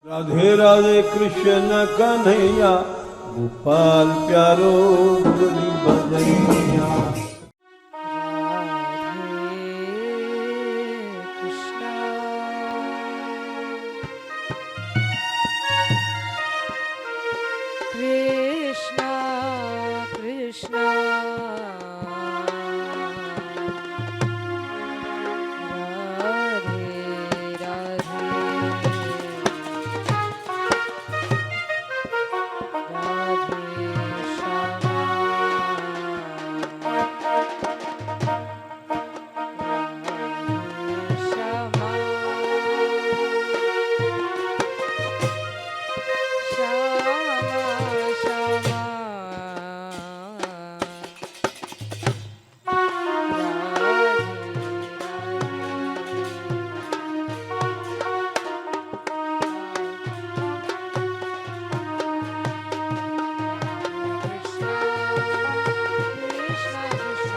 राधे राधे कृष्ण कन्हैया गोपाल प्यारो मुरली बजैया। Krishna Krishna Radhe Krishna Krishna Krishna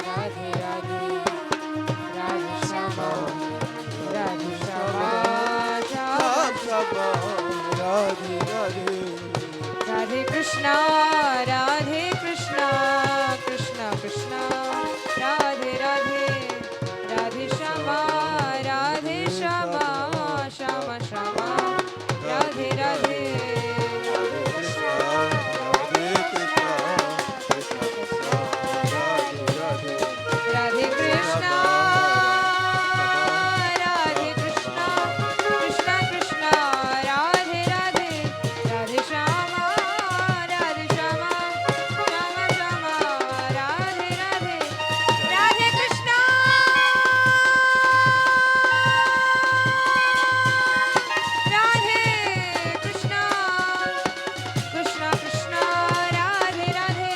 Radhe Radhe Radhe Shyama Shyama Shyama Shyama Radhe Radhe Radhe Krishna Radhe Krishna Krishna Krishna Radhe Radhe Radhe Shyama Shyama Shyama Shyama Radhe Radhe Radhe Krishna Radhe Krishna Krishna Krishna Radhe Radhe Radhe Shyama Shyama Shyama Radhe Radhe Radhe Krishna, Krishna Krishna, Radhe Radhe, Radhe Shama, Radhe Shama, Shama Shama, Radhe Radhe. Radhe Krishna Krishna Krishna Radhe Radhe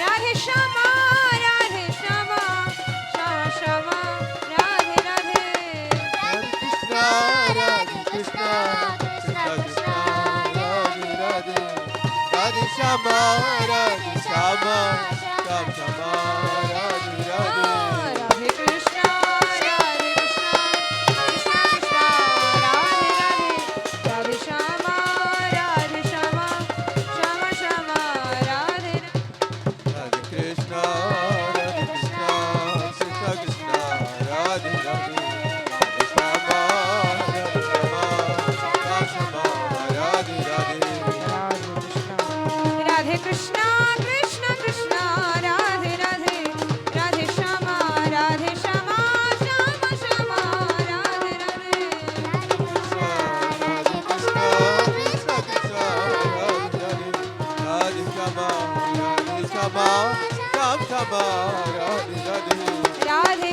Radhe Shyama Shyama Shyama Radhe Radhe Krishna, Krishna Krishna, Radhe Radhe, Radhe Shama, Shama, Radhe Radhe. Radhe Krishna Krishna Krishna Radhe Radhe Radhe Shyama Shyama Shyama Radhe Radhe Radhe Krishna, Krishna Krishna, Radhe Radhe, Radhe Shama, Shama, Shama, Radhe Radhe. Radhe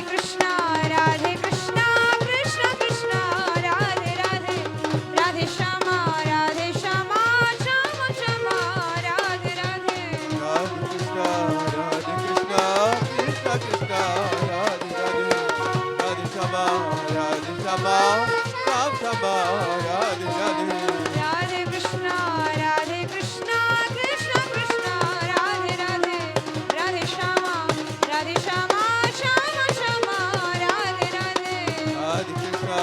Krishna Krishna Krishna Radhe Radhe Radhe Shyama Shyama Shyama Radhe Radhe Radhe Krishna, Krishna Krishna, Radhe Radhe, Radhe Shama, Shama, Shama, Radhe Radhe. Radhe Krishna Krishna Krishna Radhe Radhe Radhe Shyama Shyama Shyama Radhe Radhe Radhe Krishna,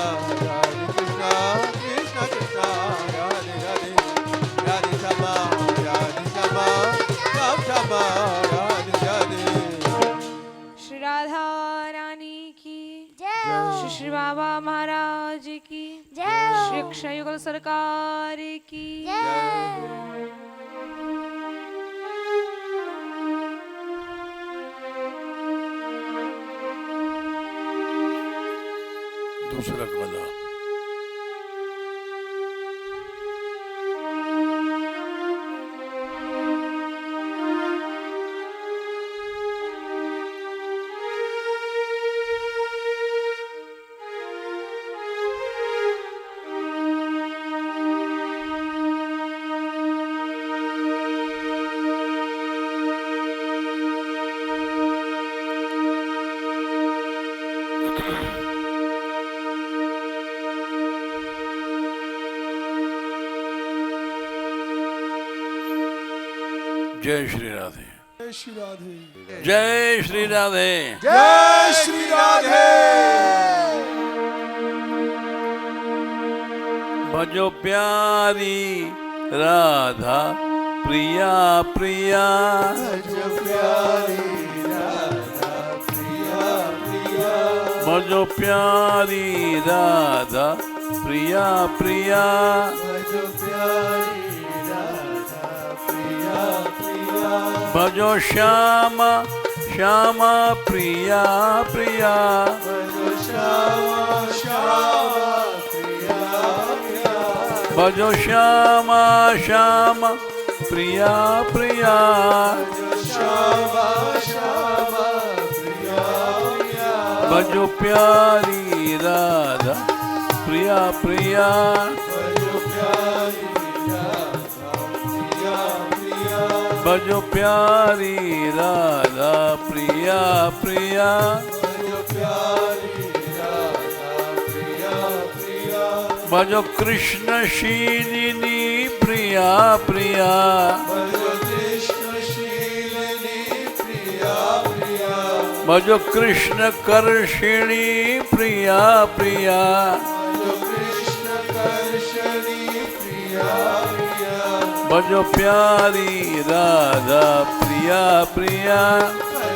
Krishna Krishna, Radhe Radhe, Radhe Shama, Shama, Radhe Radhe. Shri Radha Rani की श्री श्री बाबा महाराज की श्री अक्षय युगल सरकार की दूसरा गाना जय श्री राधे, जय श्री राधे, जय श्री राधे, जय श्री राधे। भजो प्यारी राधा प्रिया प्रिया, भजो प्यारी राधा प्रिया प्रिया, भजो प्यारी राधा प्रिया प्रिया, भजो प्यारी राधा प्रिया प्रिया, भजो श्यामा श्यामा प्रिया प्रिया, भजो श्यामा श्यामा प्रिया प्रिया, भजो श्यामा श्यामा प्रिया प्रिया, भजो श्यामा श्यामा प्रिया प्रिया, भजो प्यारी राधा प्रिया प्रिया, भजो प्यारी राधा प्रिया प्रिया, भजो प्यारी राधा प्रिया प्रिया, भजो प्यारी राधा प्रिया प्रिया, भजो कृष्ण शीलिनी प्रिया प्रिया, भजो कृष्ण शीलिनी प्रिया प्रिया, भजो कृष्ण कर्षिणी प्रिया प्रिया, भजो कृष्ण कर्षणी प्रिया प्रिया, भजो प्यारी राधा प्रिया प्रिया, भजो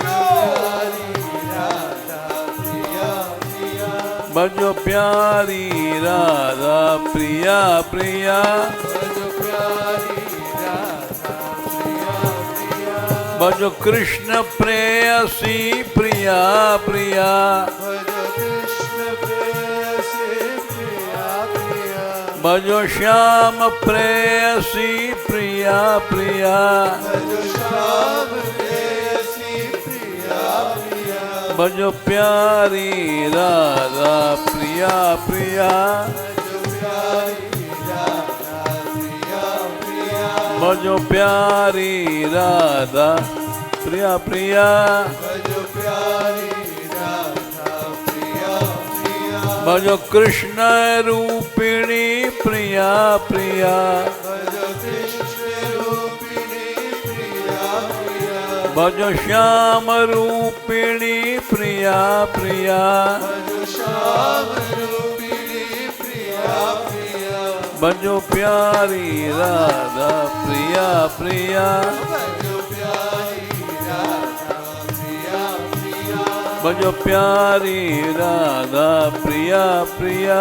प्यारी राधा प्रिया प्रिया, भजो प्यारी राधा प्रिया प्रिया, भजो प्यारी राधा प्रिया प्रिया, भजो कृष्ण प्रेयसी प्रिया प्रिया, भजो कृष्ण प्रेयसी प्रिया प्रिया, भजो श्याम प्रेयसी प्रिया प्रिया, भजो श्याम प्रेयसी प्रिया प्रिया, भजो प्यारी राधा प्रिया प्रिया, भजो प्यारी राधा प्रिया प्रिया, भजो प्यारी राधा प्रिया प्रिया, भजो प्यारी राधा प्रिया प्रिया, भजो कृष्ण रूपिणी प्रिया प्रिया, भजो कृष्ण रूपिणी प्रिया प्रिया, भजो श्याम रूपिणी प्रिया प्रिया, भजो श्याम रूपिणी प्रिया प्रिया, भजो प्यारी राधा प्रिया प्रिया, भजो प्यारी राधा प्रिया प्रिया, भजो प्यारी राधा प्रिया प्रिया,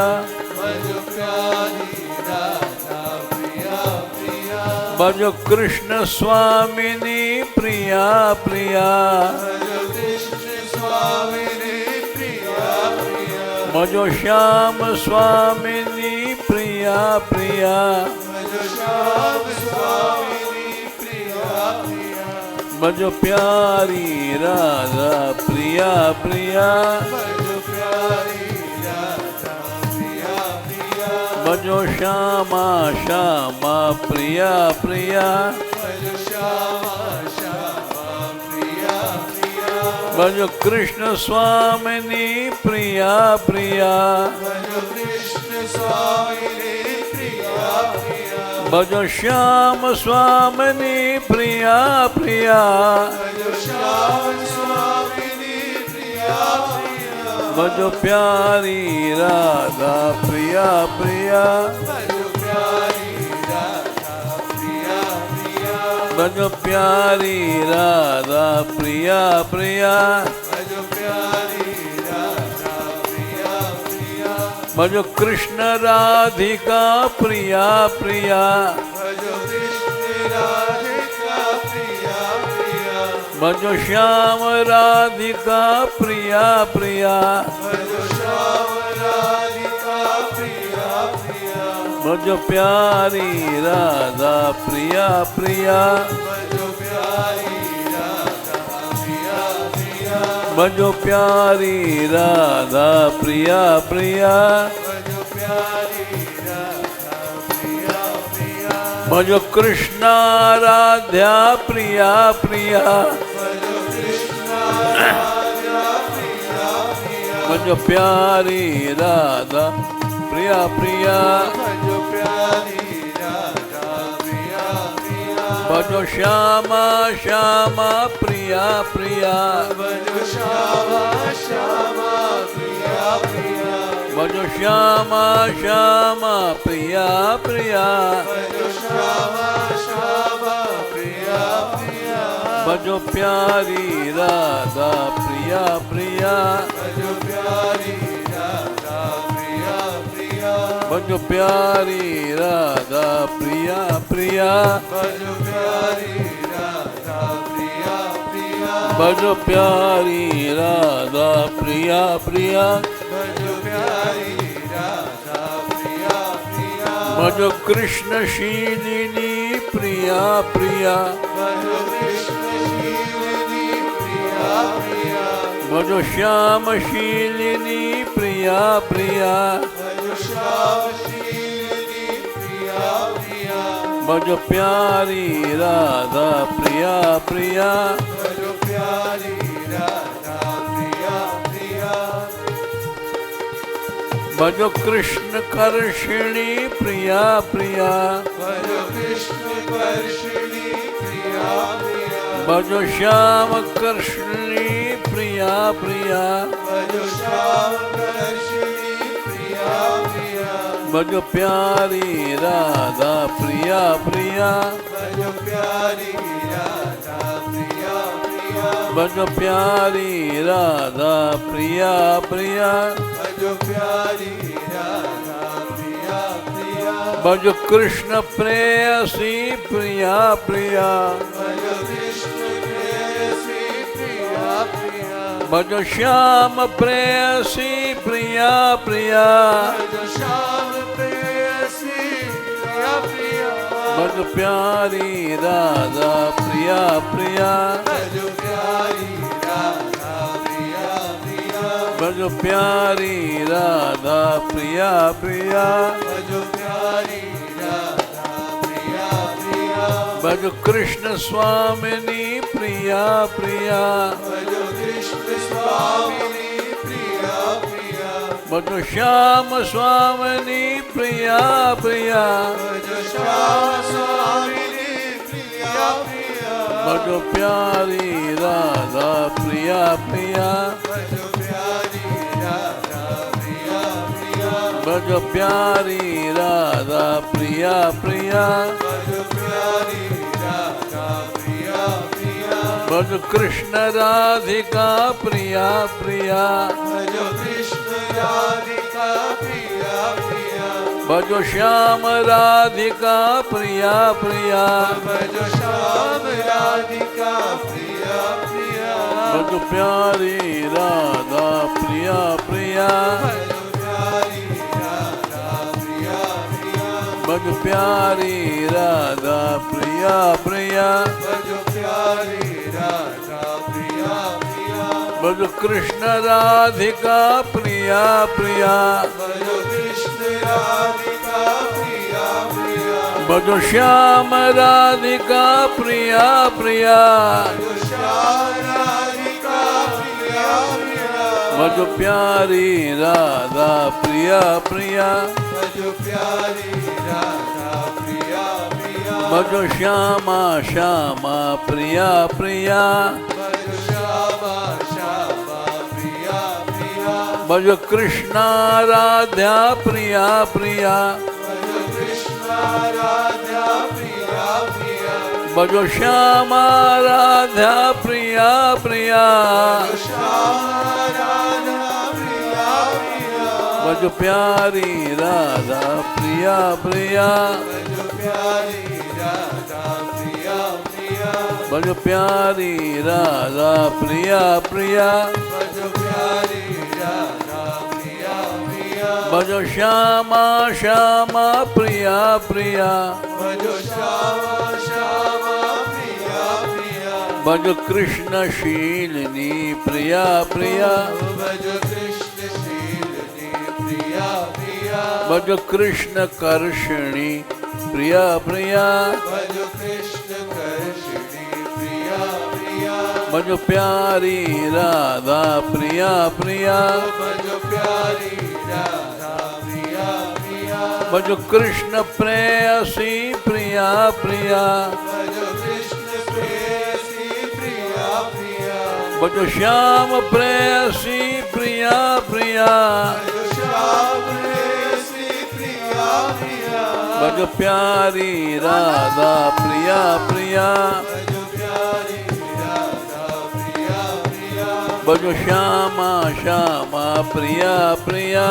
भजो प्यारी राधा प्रिया प्रिया, भजो कृष्ण स्वामिनी प्रिया प्रिया, भजो कृष्ण स्वामिनी प्रिया प्रिया, भजो श्याम स्वामिनी प्रिया प्रिया, भजो श्याम स्वामिनी प्रिया प्रिया, भजो प्यारी राधा प्रिया प्रिया, भजो प्यारी राधा प्रिया प्रिया, भजो श्यामा श्यामा प्रिया प्रिया, भजो श्यामा श्यामा प्रिया प्रिया, भजो कृष्ण स्वामिनी प्रिया प्रिया, भजो कृष्ण स्वामिनी प्रिया प्रिया, भजो श्याम स्वामिनी प्रिया प्रिया, भजो श्याम स्वामिनी प्रिया प्रिया, भजो प्यारी राधा प्रिया प्रिया, भजो प्यारी राधा प्रिया प्रिया, भजो प्यारी राधा प्रिया प्रिया, भजो प्यारी राधा प्रिया प्रिया, भजो कृष्ण राधिका प्रिया प्रिया, भजो कृष्ण राधिका प्रिया प्रिया, भजो श्याम राधिका प्रिया प्रिया, भजो श्याम राधिका प्रिया प्रिया, भजो प्यारी राधा प्रिया प्रिया, भजो प्यारी राधा प्रिया प्रिया, भजो प्यारी राधा प्रिया प्रिया, भजो प्यारी राधा प्रिया प्रिया, भजो कृष्ण राधा प्रिया प्रिया, भजो कृष्ण राधा प्रिया प्रिया, भजो प्यारी राधा प्रिया प्रिया, भजो प्यारी राधा प्रिया प्रिया, भजो श्यामा श्यामा प्रिया प्रिया, भजो श्यामा श्यामा प्रिया प्रिया, भजो श्यामा श्यामा प्रिया प्रिया भजो श्यामा श्यामा प्रिया प्रिया भजो प्यारी राधा प्रिया प्रिया भजो प्यारी राधा प्रिया प्रिया भजो प्यारी राधा प्रिया प्रिया भजो प्यारी राधा प्रिया प्रिया भजो प्यारी राधा प्रिया प्रिया भजो प्यारी राधा प्रिया प्रिया भजो कृष्ण शीलिनी प्रिया प्रिया भजो कृष्ण शीलिनी प्रिया प्रिया भजो श्याम शीलिनी प्रिया प्रिया भजो श्याम शीलिनी प्रिया प्रिया भजो प्यारी राधा प्रिया प्रिया भजो प्यारी राधा प्रिया प्रिया भजो कृष्ण कर्षिणी प्रिया प्रिया भजो कृष्ण कर्षिणी प्रिया प्रिया भजो श्याम कृष्णी प्रिया प्रिया भजो श्याम कर्षिणी प्रिया प्रिया भजो प्यारी राधा प्रिया प्रिया भजो प्यारी राधा प्रिया प्रिया भजो प्यारी राधा प्रिया प्रिया भजो प्यारी राधा प्रिया प्रिया भजो कृष्ण प्रेयसी प्रिया प्रिया भजो कृष्ण प्रेयसी प्रिया प्रिया भजो श्याम प्रेयसी प्रिया प्रिया भजो श्याम प्रेयसी प्रिया प्रिया भजो प्यारी राधा प्रिया प्रिया भजो प्यारी राधा प्रिया प्रिया भजो प्यारी राधा प्रिया प्रिया भजो प्यारी राधा प्रिया प्रिया भजो कृष्ण स्वामिनी प्रिया प्रिया भजो कृष्ण स्वामिनी प्रिया प्रिया भजो श्याम स्वामिनी प्रिया प्रिया भजो श्याम स्वामिनी प्रिया प्रिया भजो प्यारी राधा प्रिया प्रिया भजो प्यारी राधा प्रिया प्रिया भजो प्यारी राधा प्रिया प्रिया भजो प्यारी राधा प्रिया प्रिया भजो कृष्ण राधिका प्रिया प्रिया भजो कृष्ण राधिका प्रिया प्रिया भजो श्याम राधिका प्रिया प्रिया भजो श्याम राधिका प्रिया प्रिया भजो प्यारी राधा प्रिया प्रिया भजो प्यारी राधा प्रिया प्रिया भजो प्यारी राधा प्रिया प्रिया भजो प्यारी राधा प्रिया प्रिया भजो कृष्ण राधिका प्रिया प्रिया भजो कृष्ण राधिका प्रिया प्रिया भजो श्याम राधिका प्रिया प्रिया भजो श्याम राधिका प्रिया प्रिया भजो प्यारी राधा प्रिया प्रिया भजो प्यारी राधा प्रिया प्रिया भजो श्यामा श्यामा प्रिया प्रिया भजो श्यामा श्यामा प्रिया प्रिया भजो कृष्णा राधा प्रिया प्रिया भजो कृष्ण राधा प्रिया प्रिया भजो श्यामा राधा प्रिया प्रिया भजो श्यामा राधा प्रिया प्रिया भजो प्यारी राधा प्रिया प्रिया भजो प्यारी राधा प्रिया प्रिया भजो प्यारी राधा प्रिया प्रिया भजो प्यारी राधा प्रिया प्रिया भजो श्यामा श्यामा प्रिया प्रिया भजो श्यामा श्यामा प्रिया प्रिया भजो कृष्ण शीलिनी प्रिया प्रिया भजो कृष्ण शीलिनी प्रिया प्रिया भजो कृष्ण कर्षिणी प्रिया प्रिया भजो कृष्ण कर्षिणी प्रिया प्रिया भजो प्यारी राधा प्रिया प्रिया भजो प्यारी राधा प्रिया प्रिया भजो कृष्ण प्रेयसी प्रिया प्रिया भजो कृष्ण प्रेयसी प्रिया प्रिया भजो श्याम प्रेयसी प्रिया प्रिया भजो भजो प्यारी राधा प्रिया प्रिया भजो श्यामा श्यामा प्रिया प्रिया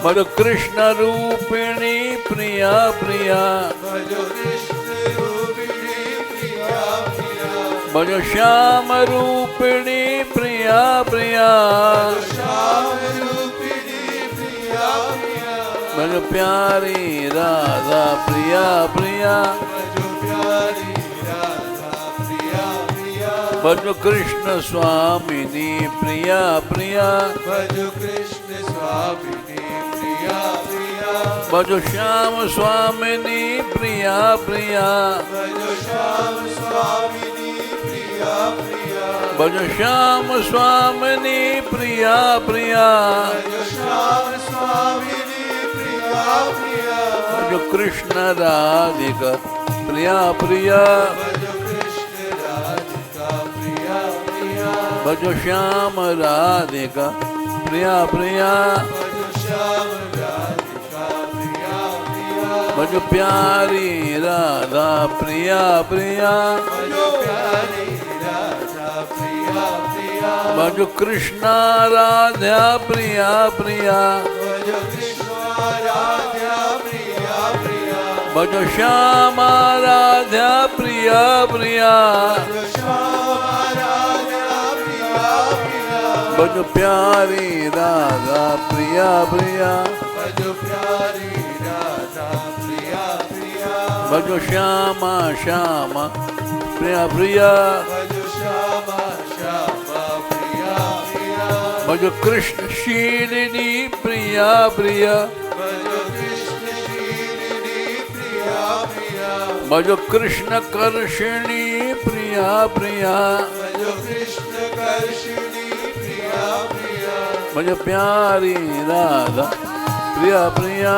भजो कृष्ण रूपिणी प्रिया प्रिया भजो श्याम रूपिणी प्रिया प्रिया भजो प्यारी राधा प्रिया प्रिया भजो कृष्ण स्वामिनी प्रिया प्रिया भजो कृष्ण स्वामिनी प्रिया प्रिया भजो श्याम स्वामिनी प्रिया प्रिया भजो श्याम स्वामिनी प्रिया प्रिया भजो श्याम स्वामिनी प्रिया प्रिया भजो श्याम स्वामिनी प्रिया प्रिया भजो कृष्ण राधिका प्रिया प्रिया भजो कृष्ण राधिका प्रिया प्रिया भजो श्याम राधिका प्रिया प्रिया भजो श्याम राधिका प्रिया प्रिया भजो प्यारी राधा प्रिया प्रिया भजो प्यारी राधा प्रिया प्रिया भजो कृष्ण राधा प्रिया प्रिया भजो कृष्ण राधा प्रिया प्रिया भजो श्याम राधा प्रिया प्रिया भजो श्याम राधा प्रिया प्रिया भजो प्यारी राधा प्रिया प्रिया भजो प्यारी राधा प्रिया प्रिया भजो श्यामा श्यामा प्रिया प्रिया भजो श्यामा श्यामा प्रिया प्रिया भजो कृष्ण शीलिनी प्रिया प्रिया भजो कृष्ण शीलिनी प्रिया प्रिया भजो कृष्ण कर्षिणी प्रिया प्रिया भजो कृष्ण कर्षिणी प्रिया प्रिया भजो प्यारी राधा प्रिया प्रिया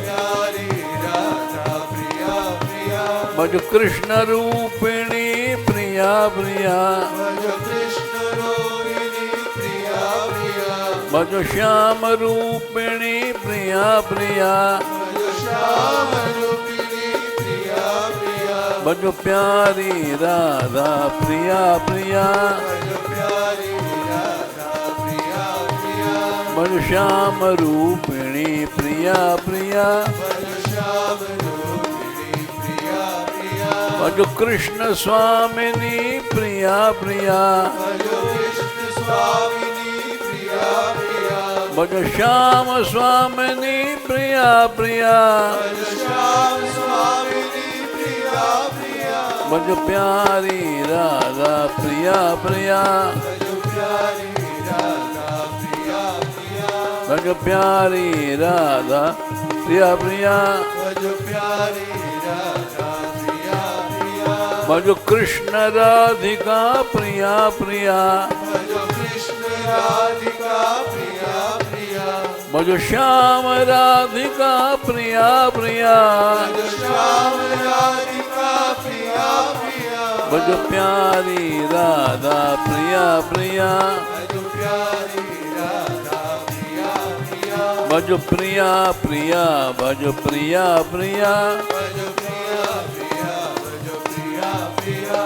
प्यारी राधा प्रिया प्रिया भजो कृष्ण रूपिणी प्रिया प्रिया भजो कृष्ण रोहिणी प्रिया प्रिया भजो श्याम रूपिणी प्रिया प्रिया भजो श्याम रूपिणी प्रिया प्रिया भजो प्यारी राधा प्रिया प्रिया भजो प्यारी राधा प्रिया प्रिया भजो श्याम रूपिणी प्रिया प्रिया भजो श्याम रूपिणी प्रिया प्रिया भजो कृष्ण स्वामिनी प्रिया प्रिया भजो कृष्ण स्वामिनी प्रिया प्रिया भजो श्याम स्वामिनी प्रिया प्रिया भजो श्याम स्वामिनी प्रिया प्रिया भजो प्यारी राधा प्रिया प्रिया भजो प्यारी राधा प्रिया प्रिया भजो प्यारी राधा प्रिया प्रिया भजो प्यारी राधा प्रिया प्रिया भजो कृष्ण राधिका प्रिया प्रिया भजो कृष्ण राधिका प्रिया प्रिया भजो श्याम राधिका प्रिया प्रिया भजो श्याम राधिका प्रिया प्रिया भजो प्यारी राधा प्रिया प्रिया भजो प्यारी राधा प्रिया प्रिया भजो प्रिया प्रिया भजो प्रिया प्रिया भजो प्रिया प्रिया भजो प्रिया प्रिया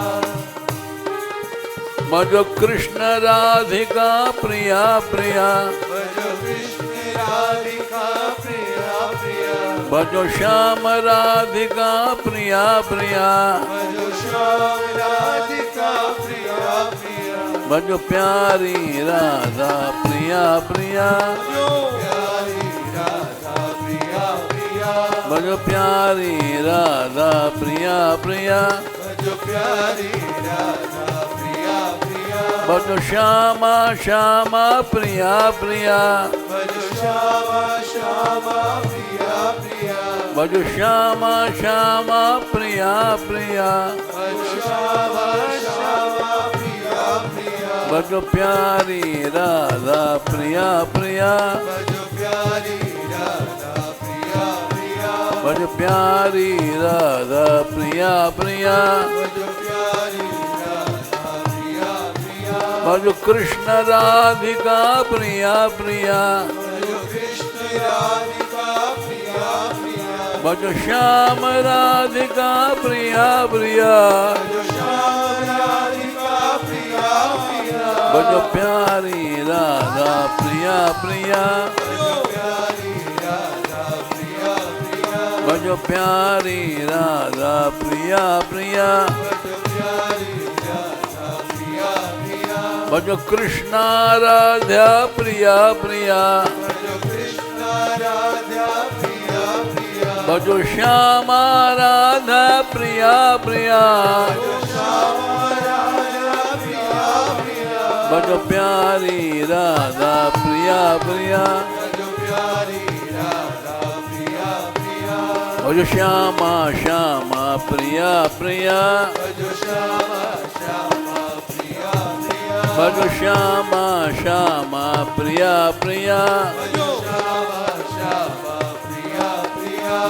भजो कृष्ण राधिका प्रिया प्रिया भजो कृष्ण राधिका प्रिया प्रिया भजो श्याम राधिका प्रिया प्रिया भजो श्याम राधिका प्रिया प्रिया भजो प्यारी राधा प्रिया प्रिया भजो प्यारी राधा प्रिया प्रिया भजो प्यारी राधा प्रिया प्रिया भजो प्यारी राधा प्रिया प्रिया भजो श्यामा श्यामा प्रिया प्रिया भजो श्यामा श्यामा प्रिया प्रिया भजो श्यामा श्यामा प्रिया प्रिया भजो श्यामा श्यामा प्रिया प्रिया भजो प्यारी राधा प्रिया प्रिया भजो प्यारी राधा प्रिया प्रिया भजो प्यारी राधा प्रिया प्रिया भजो प्यारी राधा प्रिया प्रिया भजो कृष्ण राधिका प्रिया प्रिया भजो श्याम राधिका प्रिया प्रिया भजो प्यारी राधा प्रिया प्रिया भजो प्यारी राधा प्रिया प्रिया भजो कृष्ण राधा प्रिया प्रिया भजो श्याम राधा प्रिया प्रिया भजो प्यारी राधा प्रिया प्रिया भजो श्यामा श्यामा प्रिया प्रिया भजो श्यामा श्यामा प्रिया प्रिया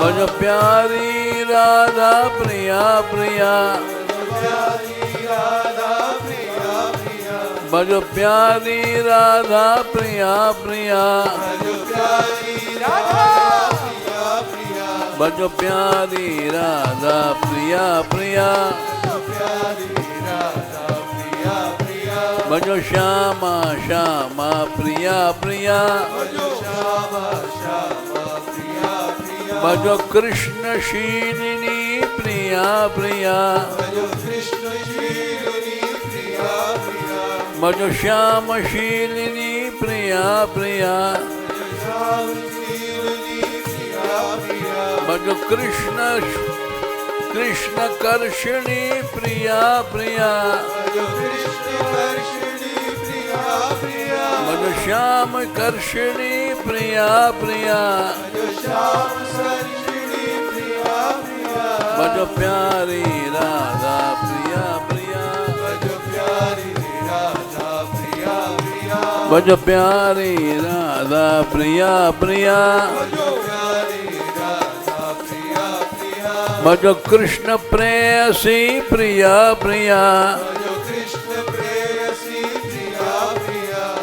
भजो प्यारी राधा प्रिया प्रिया भजो प्यारी राधा प्रिया प्रिया भजो प्यारी राधा प्रिया प्रिया भजो श्यामा श्यामा प्रिया प्रिया भजो कृष्ण शीलिनी प्रिया प्रिया भजो श्याम शीलिनी प्रिया प्रिया भजो कृष्ण कृष्ण कर्षिणी प्रिया प्रिया भजो श्याम कर्षिणी प्रिया प्रिया भजो प्यारी राधा प्रिया प्रिया भजो प्यारी राधा प्रिया प्रिया भजो कृष्ण प्रेयसी प्रिया प्रिया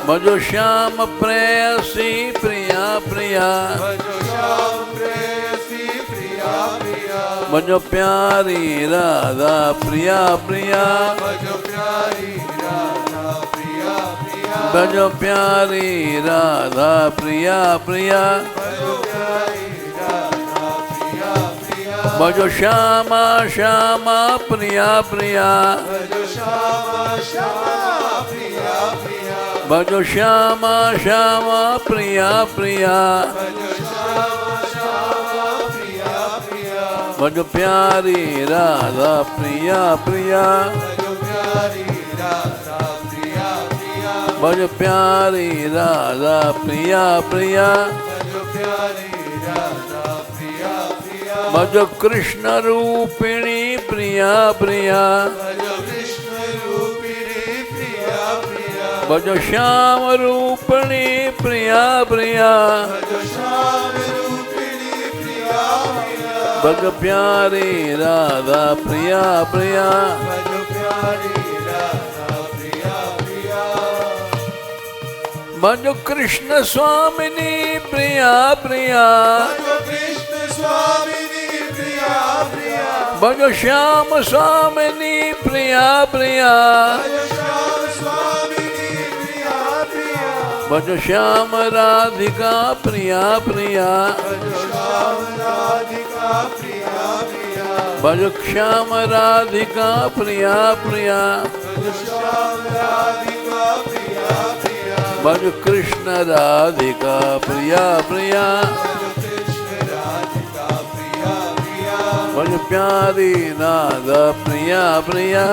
भजो श्याम प्रेयसी प्रिया प्रिया भजो प्यारी राधा प्रिया प्रिया भजो प्यारी राधा प्रिया प्रिया भजो श्यामा श्यामा प्रिया प्रिया भजो श्यामा श्यामा प्रिया प्रिया भजो प्यारी राधा प्रिया प्रिया भजो प्यारी राधा प्रिया प्रिया भजो कृष्ण रूपिणी प्रिया प्रिया भजो श्याम रूपिणी प्रिया प्रिया भजो प्यारी राधा प्रिया प्रिया भजो कृष्ण स्वामिनी प्रिया प्रिया भजो श्याम स्वामिनी प्रिया प्रिया भजो श्याम राधिका प्रिया प्रिया भजो श्याम राधिका प्रिया प्रिया भजो कृष्ण राधिका प्रिया प्रिया भजो प्यारी राधा प्रिया प्रिया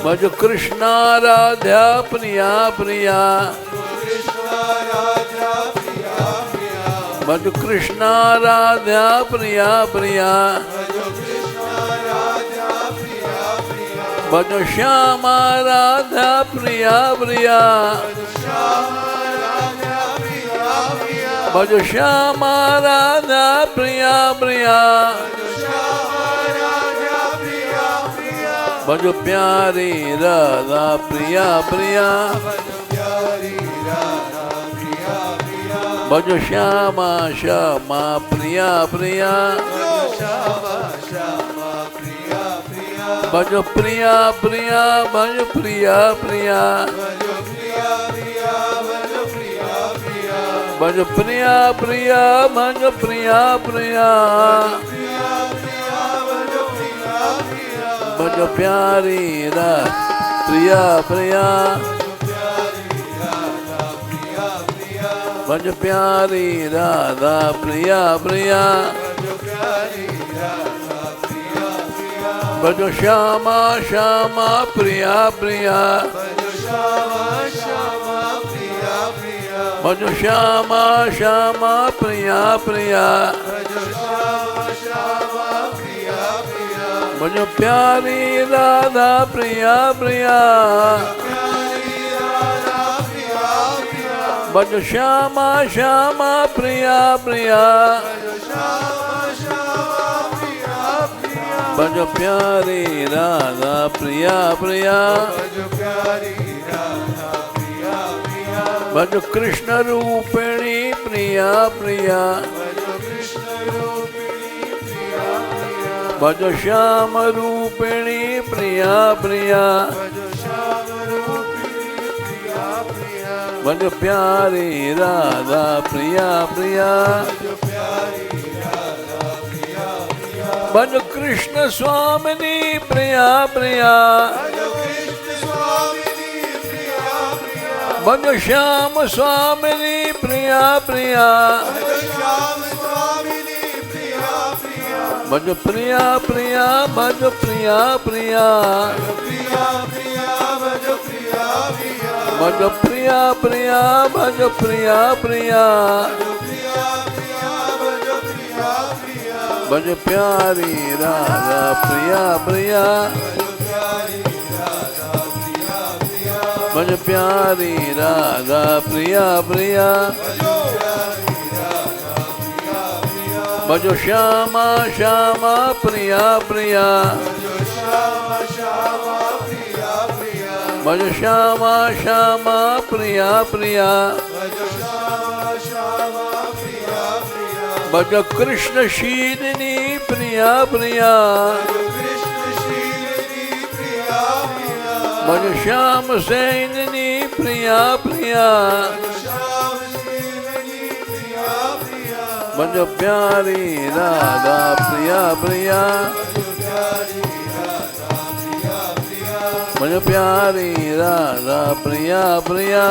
भजो कृष्ण राधा प्रिया प्रिया भजो कृष्ण राधा प्रिया प्रिया भजो श्यामा राधा प्रिया प्रिया भजो श्यामा राधा प्रिया प्रिया भजो प्यारी राधा प्रिया प्रिया भजो श्यामा श्यामा प्रिया प्रिया भजो प्रिया प्रिया भजो प्रिया प्रिया भजो प्रिया प्रिया भजो प्रिया प्रिया भजो प्यारी राधा प्रिया प्रिया भजो प्यारी राधा प्रिया प्रिया भजो श्यामा श्यामा प्रिया प्रिया भजो श्यामा श्यामा प्रिया प्रिया भजो प्यारी राधा प्रिया प्रिया भजो श्यामा श्यामा प्रिया प्रिया भजो प्यारी राधा प्रिया प्रिया भजो कृष्ण रूपिणी प्रिया प्रिया भजो श्याम रूपिणी प्रिया प्रिया भजो प्यारी राधा प्रिया प्रिया भजो कृष्ण स्वामिनी प्रिया प्रिया भजो श्याम स्वामिनी प्रिया प्रिया भजो प्रिया प्रिया भजो प्रिया प्रिया भजो प्रिया प्रिया भजो प्रिया प्रिया भजो प्यारी राधा प्रिया प्रिया भजो प्यारी राधा प्रिया प्रिया भजो श्यामा श्यामा प्रिया प्रिया भजो श्यामा श्यामा प्रिया प्रिया भजो कृष्ण शीलिनी प्रिया प्रिया भजो श्याम सैनिनी प्रिया प्रिया भजो प्यारी राधा प्रिया प्रिया भजो प्यारी राधा प्रिया प्रिया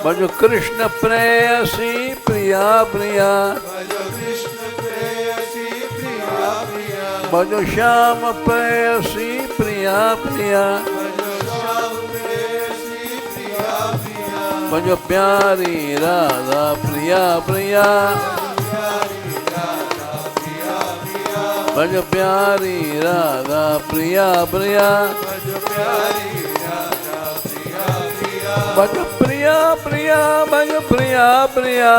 भजो कृष्ण प्रेयसी प्रिया प्रिया भजो श्याम प्रेयसी प्रिया प्रिया भजो प्यारी राधा प्रिया प्रिया भजो प्यारी राधा प्रिया प्रिया भजो प्रिया प्रिया भजो प्रिया प्रिया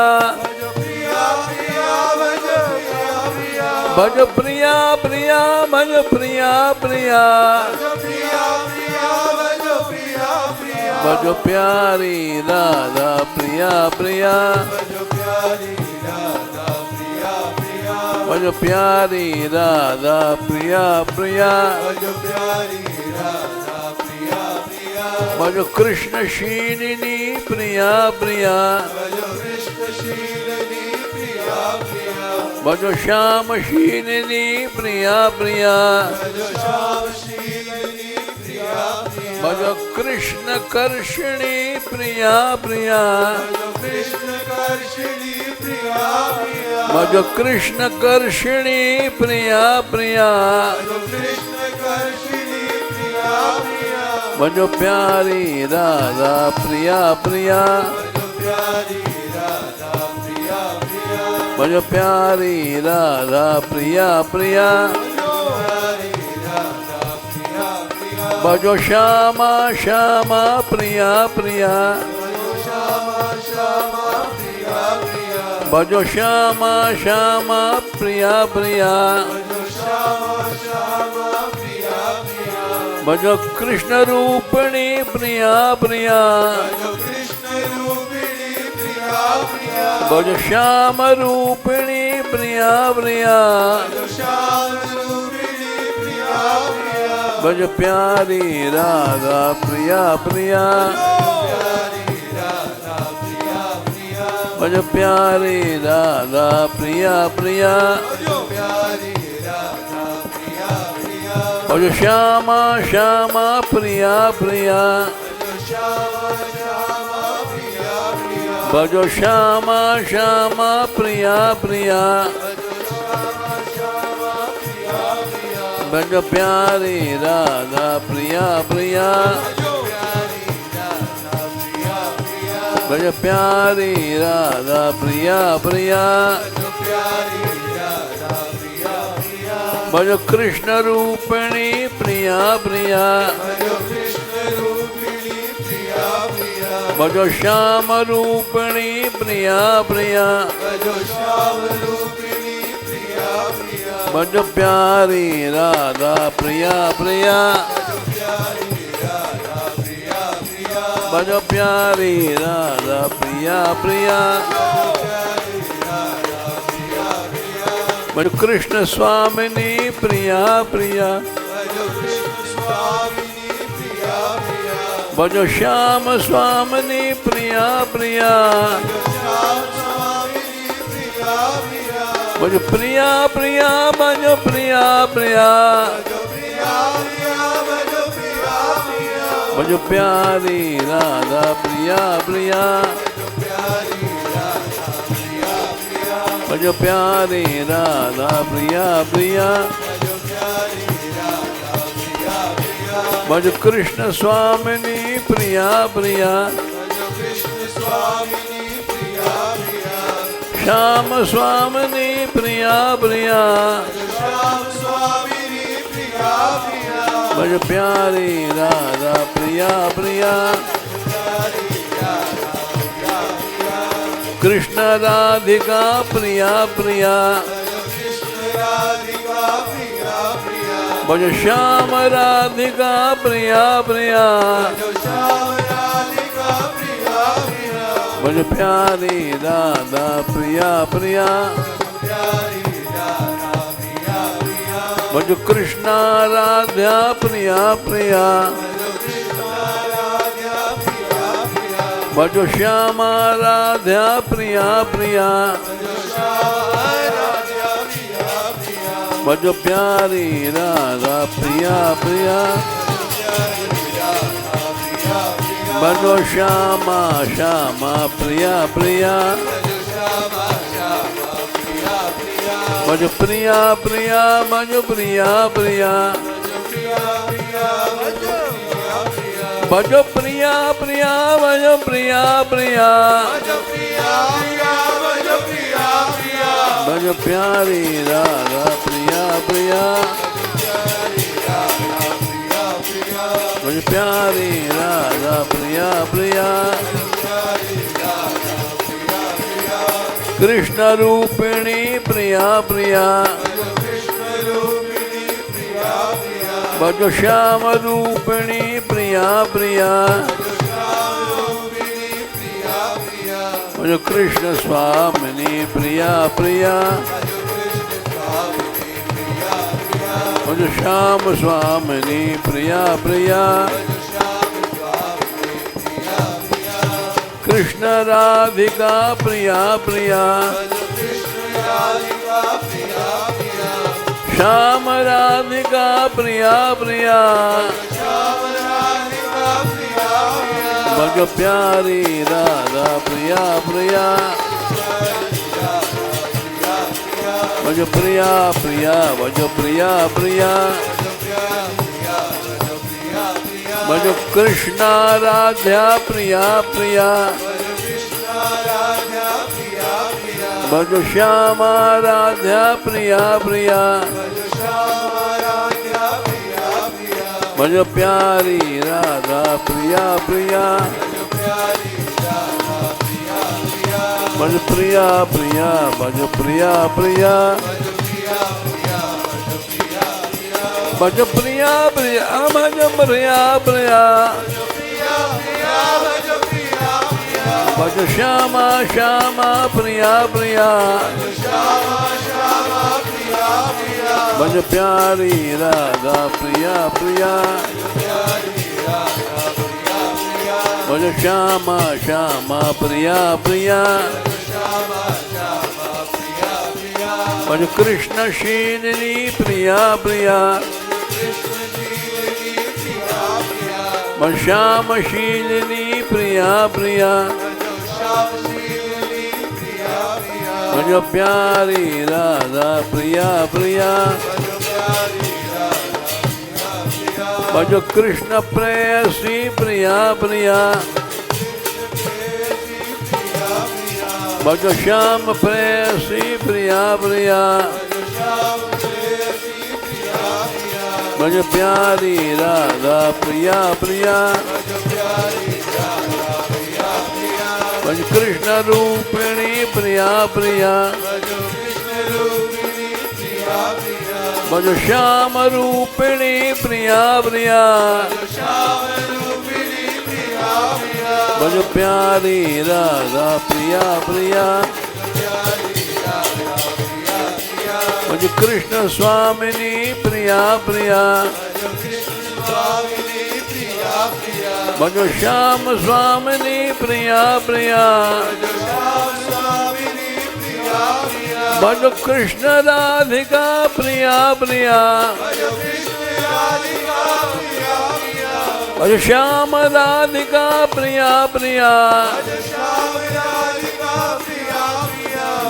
भजो प्रिया प्रिया भजो प्रिया प्रिया भजो प्यारी राधा प्रिया प्रिया भजो प्यारी राधा प्रिया प्रिया भजो कृष्ण शीलिनी प्रिया प्रिया भजो श्याम शीलिनी प्रिया प्रिया भजो कृष्ण कर्षिणी प्रिया प्रिया भजो कृष्ण कर्षिणी प्रिया प्रिया भजो प्यारी राधा प्रिया प्रिया भजो प्यारी राधा प्रिया प्रिया भजो श्यामा श्यामा प्रिया प्रिया भजो श्यामा श्यामा प्रिया प्रिया भजो कृष्ण रूपिणी प्रिया प्रिया भजो श्याम रूपिणी प्रिया प्रिया भजो प्यारी राधा प्रिया प्रिया भजो प्यारी राधा प्रिया प्रिया भजो श्यामा श्यामा प्रिया प्रिया भजो श्यामा श्यामा प्रिया प्रिया भजो प्यारी राधा प्रिया प्रिया भजो प्यारी राधा प्रिया प्रिया भजो कृष्ण रूपिणी प्रिया प्रिया भजो श्याम रूपिणी प्रिया प्रिया भजो प्यारी राधा प्रिया प्रिया भजो प्यारी राधा प्रिया प्रिया भजो कृष्ण स्वामिनी प्रिया प्रिया भजो श्याम स्वामिनी प्रिया प्रिया भजो प्रिया प्रिया भजो प्रिया प्रिया भजो प्यारी राधा प्रिया प्रिया भजो प्यारी राधा प्रिया प्रिया भजो कृष्ण स्वामिनी प्रिया प्रिया श्याम स्वामिनी प्रिया प्रिया भजो प्यारी राधा प्रिया प्रिया कृष्ण राधिका प्रिया प्रिया भजो श्याम राधिका प्रिया प्रिया भजो प्यारी राधा प्रिया प्रिया भजो कृष्ण राधा प्रिया प्रिया भजो श्याम राधा प्रिया प्रिया भजो प्यारी राधा प्रिया प्रिया भजो श्यामा श्यामा प्रिया प्रिया भजो प्रिया प्रिया भजो प्रिया प्रिया भजो प्रिया प्रिया भजो प्रिया प्रिया भजो प्यारी राधा प्रिया प्रिया भजो प्यारी राधा प्रिया प्रिया कृष्ण रूपिणी प्रिया प्रिया भजो श्याम रूपिणी प्रिया प्रिया भजो कृष्ण स्वामिनी प्रिया प्रिया भजो श्याम स्वामिनी प्रिया प्रिया कृष्ण राधिका प्रिया प्रिया श्याम राधिका प्रिया प्रिया भजो प्यारी राधा प्रिया प्रिया भजो प्रिया प्रिया भजो प्रिया प्रिया भजो कृष्ण राधा प्रिया प्रिया भजो श्याम राधा प्रिया प्रिया भजो प्यारी राधा प्रिया प्रिया भजो प्रिया प्रिया भजो प्रिया प्रिया भज प्रिया प्रिया भज प्रिया प्रिया भज श्यामा श्यामा प्रिया प्रिया भज प्यारी राधा प्रिया प्रिया भज श्यामा श्यामा प्रिया प्रिया भज कृष्ण शीलिनी प्रिया प्रिया भज श्याम शीलिनी प्रिया प्रिया भज प्यारी राधा प्रिया प्रिया भज कृष्ण प्रेयसी प्रिया प्रिया भज श्याम प्रेयसी प्रिया प्रिया भज प्यारी राधा प्रिया प्रिया भज कृष्ण रूपिणी प्रिया प्रिया भज श्याम रूपिणी प्रिया प्रिया भज प्यारी राधा प्रिया प्रिया भज कृष्ण स्वामिनी प्रिया प्रिया भज श्याम स्वामिनी प्रिया प्रिया भज कृष्ण राधिका प्रिया प्रिया भज श्याम राधिका प्रिया प्रिया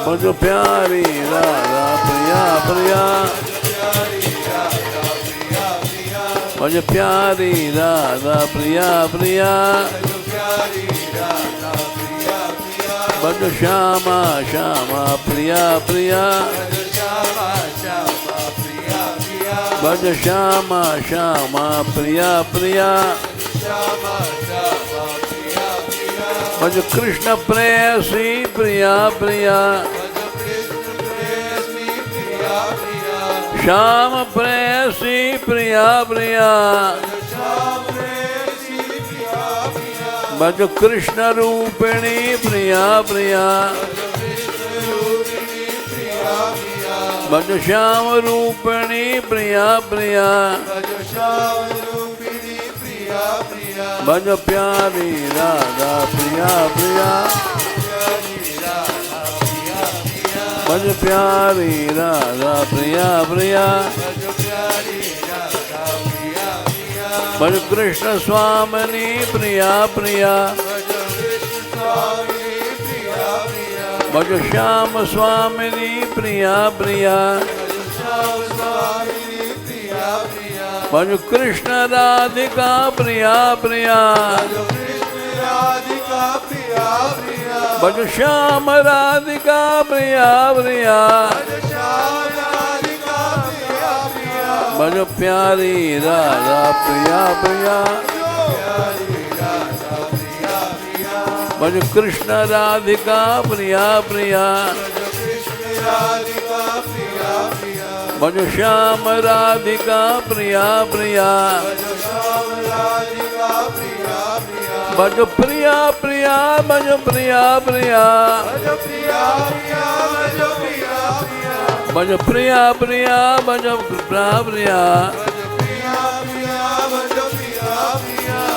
भज प्यारी राधा प्रिया प्रिया भज प्यारी राधा प्रिया प्रिया भज श्यामा श्यामा प्रिया प्रिया भज श्यामा श्यामा प्रिया प्रिया भज कृष्ण प्रेयसी प्रिया प्रिया श्याम प्रेयसी प्रिया प्रिया भज कृष्ण रूपिणी प्रिया प्रिया भज श्याम रूपिणी प्रिया प्रिया भज प्यारी राधा प्रिया प्रिया भज प्यारी राधा प्रिया प्रिया भज कृष्ण स्वामिनी प्रिया प्रिया भज श्याम स्वामिनी प्रिया प्रिया भज कृष्ण राधिका प्रिया प्रिया भज श्याम राधिका प्रिया प्रिया भज प्यारी राधा प्रिया प्रिया भज कृष्ण राधिका प्रिया प्रिया भज श्याम राधिका प्रिया प्रिया भज प्रिया प्रिया भज प्रिया प्रिया भज प्रिया प्रिया भज प्रिया प्रिया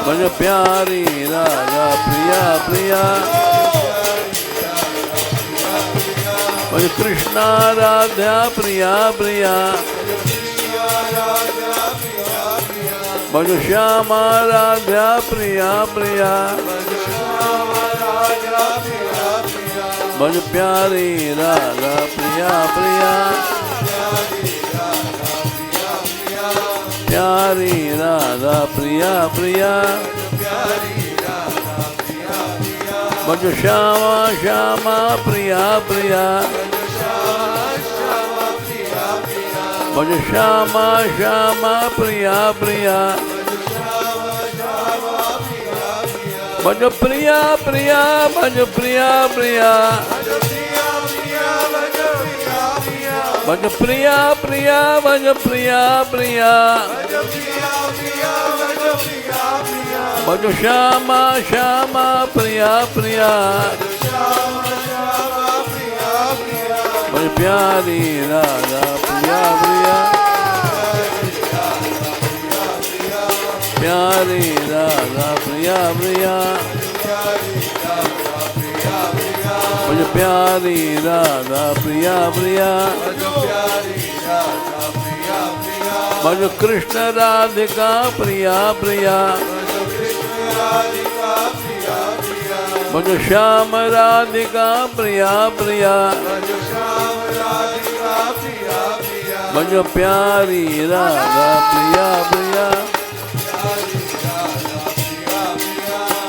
भज प्यारी राधा प्रिया प्रिया भज कृष्णा राधा प्रिया प्रिया भज श्यामा राधा प्रिया प्रिया भज प्यारी राधा प्रिया प्रिया प्यारी राधा प्रिया प्रिया भज श्यामा श्यामा प्रिया प्रिया भज श्यामा श्यामा प्रिया प्रिया भज प्रिया प्रिया भज प्रिया प्रिया भज प्रिया प्रिया भज प्रिया प्रिया भज श्यामा श्यामा प्रिया प्रिया भज प्यारी राधा प्रिया प्रिया प्यारी राधा प्रिया प्रिया भज प्यारी राधा प्रिया प्रिया भज कृष्ण राधिका प्रिया प्रिया भज श्याम राधिका प्रिया प्रिया भज प्यारी राधा प्रिया प्रिया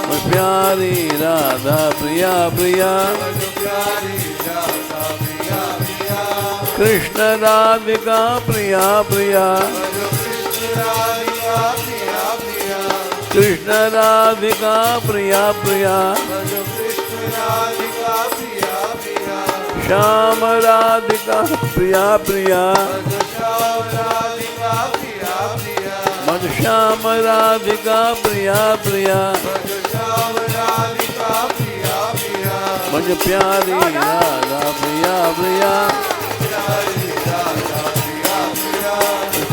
भज प्यारी राधा प्रिया प्रिया कृष्ण राधिका प्रिया प्रिया कृष्ण राधिका प्रिया प्रिया श्याम राधिका प्रिया प्रिया मन श्याम राधिका प्रिया प्रिया मुझ प्यारी राधा प्रिया प्रिया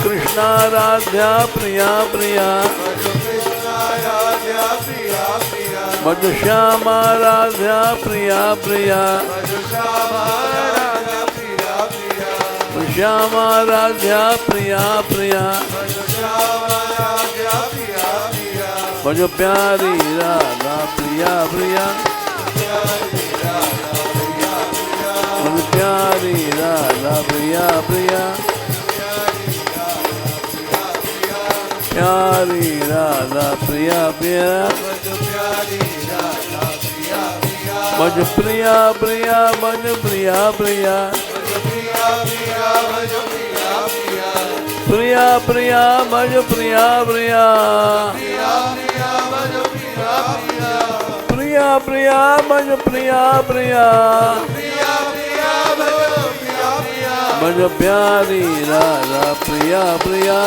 कृष्णा राधा प्रिया प्रिया मुझ श्यामा राधा प्रिया प्रिया श्यामा राधा प्रिया प्रिया मुझ प्यारी राधा प्रिया प्रिया मुझ प्यारी राधा प्रिया प्रिया प्यारी राधा प्रिया प्रिया मुझ प्रिया प्रिया मुझ प्रिया प्रिया प्रिया प्रिया मुझ प्रिया प्रिया प्रिया प्रिया मुझ प्रिया प्रिया मुझ प्यारी राधा प्रिया प्रिया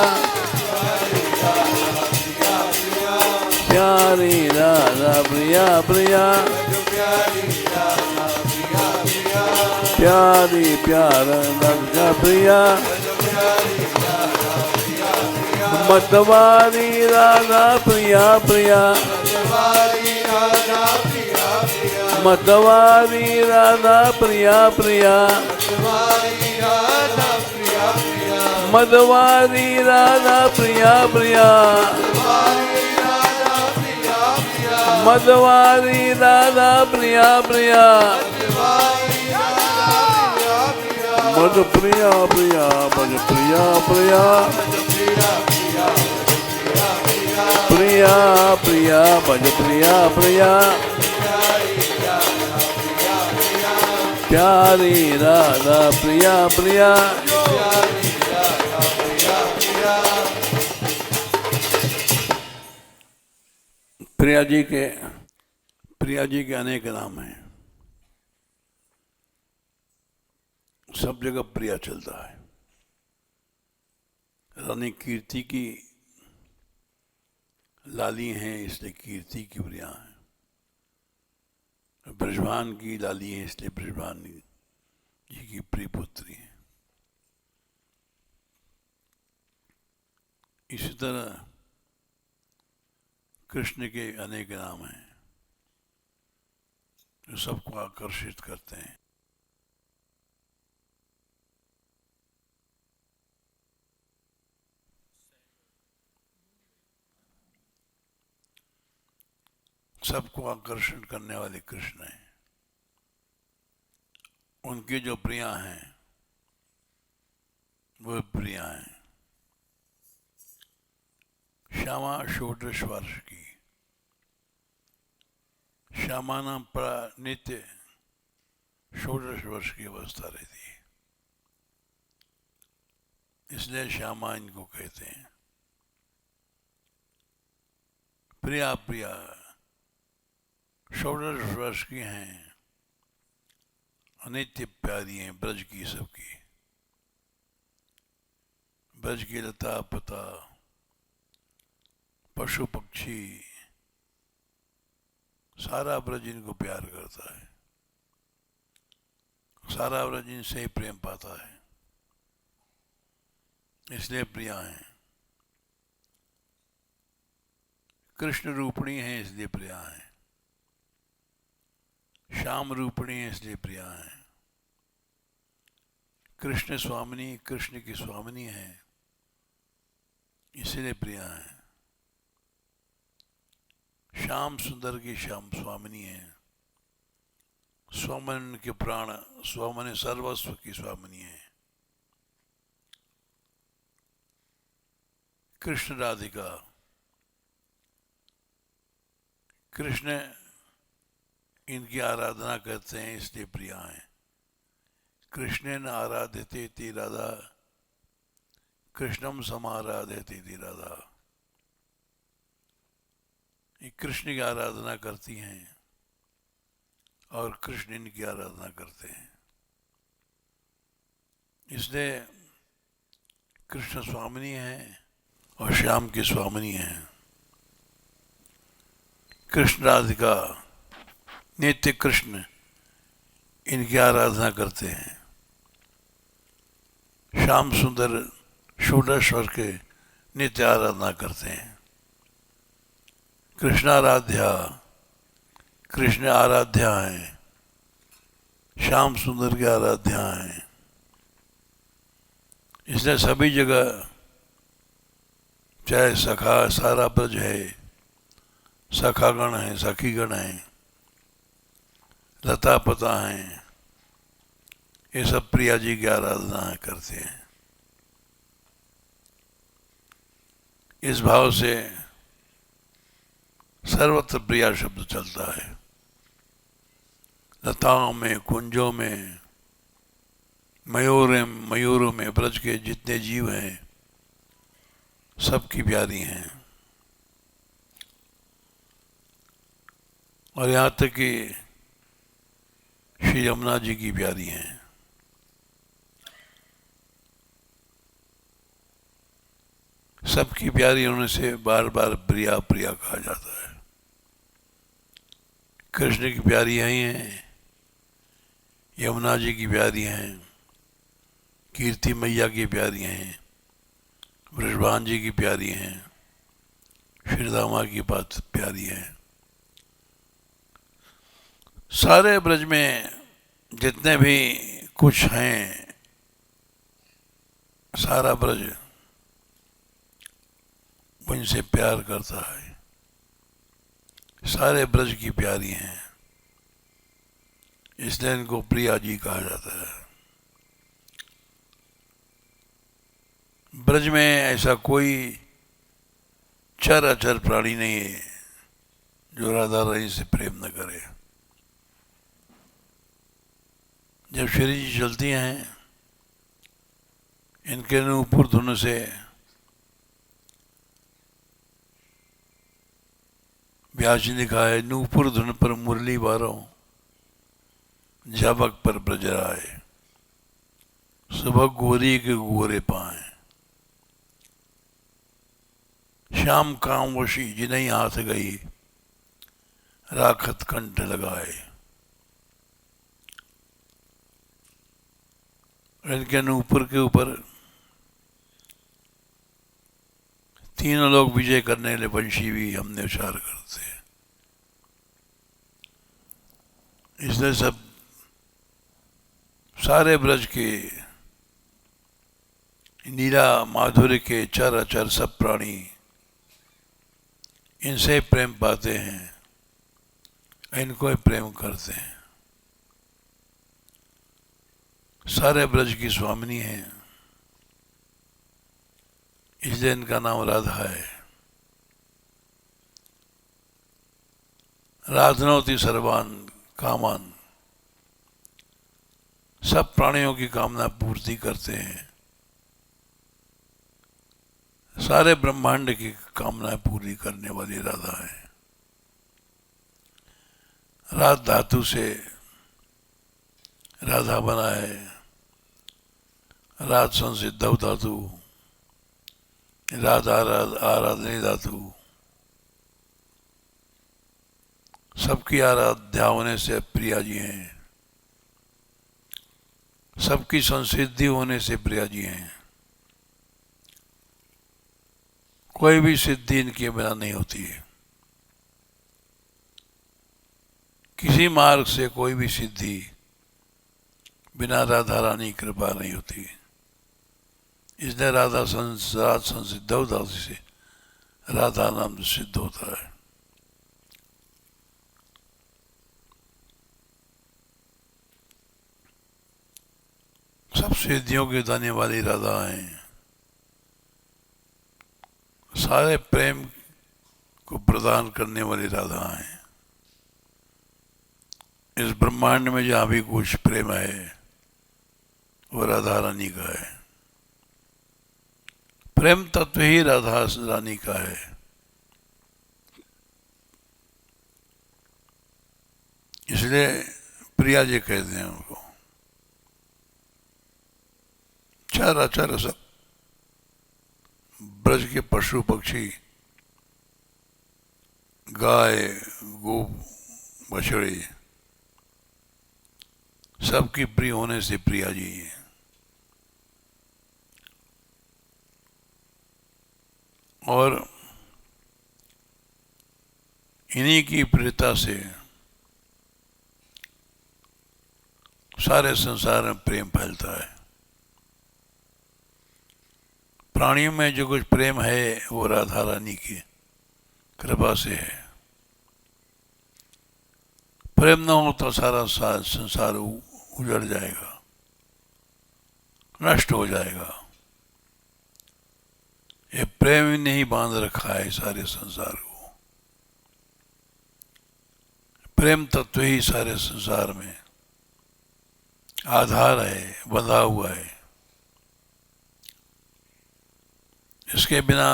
प्यारी राधा प्रिया प्रिया प्यारी प्यारा राधा प्रिया मतवारी राधा प्रिया प्रिया मतवारी राधा प्रिया प्रिया मतवारी राधा प्रिया प्रिया मतवारी राधा प्रिया प्रिया मद प्रिया प्रिया मद प्रिया प्रिया प्रिया प्रिया मद प्रिया प्रिया प्यारी राधा प्रिया प्रिया प्रिया जी के अनेक नाम हैं। सब जगह प्रिया चलता है। रानी कीर्ति की लाली हैं इसलिए कीर्ति की प्रिया है। ब्रजभान की लाली है इसलिए ब्रजभान जी की प्रिय पुत्री है। इसी तरह कृष्ण के अनेक नाम हैं जो सबको आकर्षित करते हैं। सबको आकर्षण करने वाले कृष्ण हैं। उनकी जो प्रिया हैं वो प्रिया हैं। श्यामा षोडश वर्ष की। श्यामा नाम पर नित्य षोडश वर्ष की अवस्था रहती है, इसलिए श्यामा इनको कहते हैं। प्रिया प्रिया षोडश वर्ष की हैं, अनित्य प्यारी हैं ब्रज की सबकी। ब्रज की लता पता, पशु पक्षी, सारा ब्रज इनको प्यार करता है, सारा ब्रज इनसे ही प्रेम पाता है, इसलिए प्रिया हैं। कृष्ण रूपणी है इसलिए प्रिया हैं, श्याम रूपणी है इसलिए प्रिया हैं, कृष्ण स्वामिनी कृष्ण की स्वामिनी है इसलिए प्रिया हैं, श्याम सुंदर की श्याम स्वामिनी है, स्वामन के प्राण स्वामन सर्वस्व की स्वामिनी है। कृष्ण राधिका, कृष्ण इनकी आराधना करते हैं इसलिए प्रिया हैं। कृष्णेन आराध्यते इति राधा, कृष्णम समाराध्यते इति राधा। ये कृष्ण की आराधना करती हैं और कृष्ण इनकी आराधना करते हैं, इसलिए कृष्ण स्वामिनी है और श्याम की स्वामिनी है। कृष्ण राधिका नित्य कृष्ण इनकी आराधना करते हैं, श्याम सुंदर षोडश्वर के नित्य आराधना करते हैं। कृष्ण आराध्या, कृष्ण आराध्या हैं, श्याम सुंदर की आराध्या हैं, इसलिए सभी जगह चाहे सखा सारा ब्रज है, सखागण है, सखीगण है, लता पता हैं, ये सब प्रिया जी की आराधना करते हैं। इस भाव से सर्वत्र प्रिया शब्द चलता है। लताओं में, कुंजों में, मयूरों में ब्रज के जितने जीव हैं सबकी प्यारी हैं, और यहाँ तक कि श्री यमुना जी की प्यारी हैं। सबकी प्यारी होने से बार बार प्रिया प्रिया कहा जाता है। कृष्ण की प्यारी यही हैं, यमुना जी की प्यारी हैं, कीर्ति मैया की प्यारी हैं, वृषभान जी की प्यारी हैं, श्रीदामा की बात प्यारी है। सारे ब्रज में जितने भी कुछ हैं, सारा ब्रज उनसे प्यार करता है, सारे ब्रज की प्यारी हैं, इसलिए इनको प्रिया जी कहा जाता है। ब्रज में ऐसा कोई चर अचर प्राणी नहीं है जो राधा रानी से प्रेम न करे। जब श्री जी चलती हैं, इनके नूपुर धुन से व्यास जी ने कहा है, नूपुर धुन पर मुरली बारों, जाबक पर ब्रज आए, सुबह गोरी के गोरे पाए, श्याम कामवशी जिन्हें हाथ गई, राखत कंठ लगाए। इनके नूपुर के ऊपर तीनों लोग विजय करने वाले वंशी भी हमने उच्चार करते हैं, इसलिए सब सारे ब्रज के नीला माधुर्य के चर अचर सब प्राणी इनसे प्रेम पाते हैं, इनको ही प्रेम करते हैं। सारे ब्रज की स्वामिनी हैं, इसलिए इनका नाम राधा है। राधनोति सर्वान कामान, सब प्राणियों की कामना पूर्ति करते हैं, सारे ब्रह्मांड की कामनाएं पूरी करने वाली राधा है। राध धातु से राधा बना है, राध संसिद्धव धातु राधा आराधने दातु, सबकी आराध्या होने से प्रिया जी हैं, सबकी संसिद्धि होने से प्रिया जी हैं। कोई भी सिद्धि इनके बिना नहीं होती है। किसी मार्ग से कोई भी सिद्धि बिना राधा रानी कृपा नहीं होती। इसलिए राधा संसिद्ध होता से राधा नाम सिद्ध होता है। सब सिद्धियों के दाने वाली राधा हैं। सारे प्रेम को प्रदान करने वाली राधा हैं। इस ब्रह्मांड में जहां भी कुछ प्रेम है वो राधा रानी का है। प्रेम तत्व ही राधा रानी का है। इसलिए प्रिया जी कहते हैं उनको। चारा चारा सब ब्रज के पशु पक्षी, गाय गो बछड़े, सबकी प्रिय होने से प्रिया जी है। और इन्हीं की प्रियता से सारे संसार में प्रेम फैलता है। प्राणियों में जो कुछ प्रेम है वो राधा रानी की कृपा से है। प्रेम न हो तो सारा संसार उजड़ जाएगा, नष्ट हो जाएगा। ये प्रेम ही नहीं बांध रखा है सारे संसार को। प्रेम तत्व ही सारे संसार में आधार है, बंधा हुआ है। इसके बिना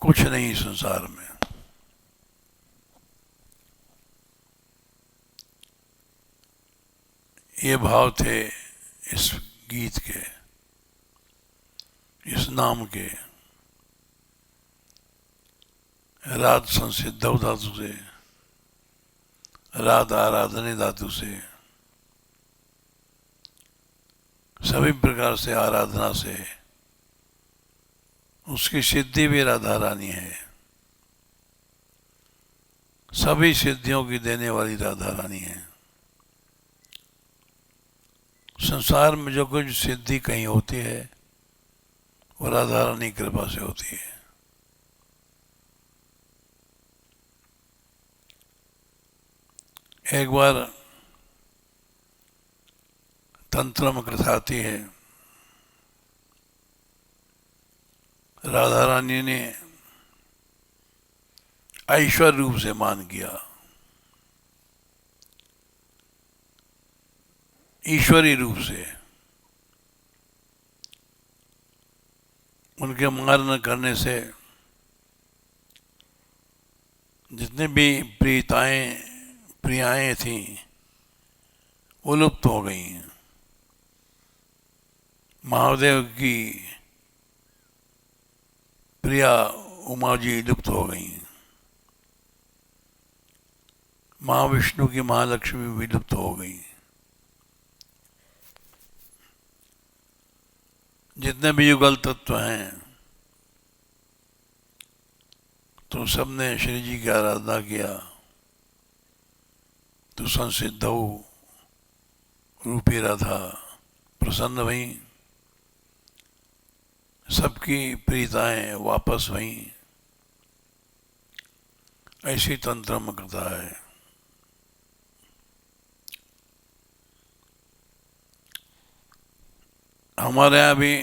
कुछ नहीं संसार में। ये भाव थे इस गीत के, इस नाम के। राध संसिद्ध धातु से, राध आराधने धातु से, सभी प्रकार से आराधना से उसकी सिद्धि भी राधा रानी है। सभी सिद्धियों की देने वाली राधा रानी है। संसार में जो कुछ सिद्धि कहीं होती है वो राधा रानी कृपा से होती है। एक बार तंत्र में कथा आती है, राधा रानी ने ऐश्वर्य रूप से मान किया, ईश्वरी रूप से। उनके मारण करने से जितने भी प्रियाएं थीं वो लुप्त हो गई। महादेव की प्रिया उमा जी लुप्त हो गई। महाविष्णु की महालक्ष्मी भी लुप्त हो गई। जितने भी युगल तत्व हैं तो सबने श्री जी की आराधना किया तो संसिद्ध रूपी राधा प्रसन्न भई। सबकी प्रीताएं वापस हुई। ऐसी तंत्र में कथा है। हमारे यहाँ भी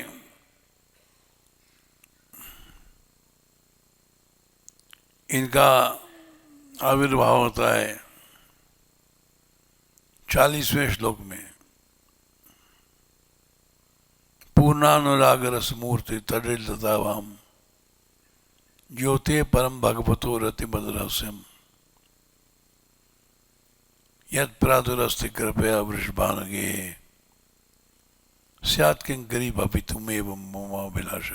इनका आविर्भाव होता है 40वें श्लोक में। पूर्णानुराग रस मूर्ति तडिल दतावाम ज्योति परम भगवतो रति मदरस्यम यद प्रादुरस्ति कृपया वृषभानगे स्यात् किंकरी भपि तुमेव ममाभिलाष।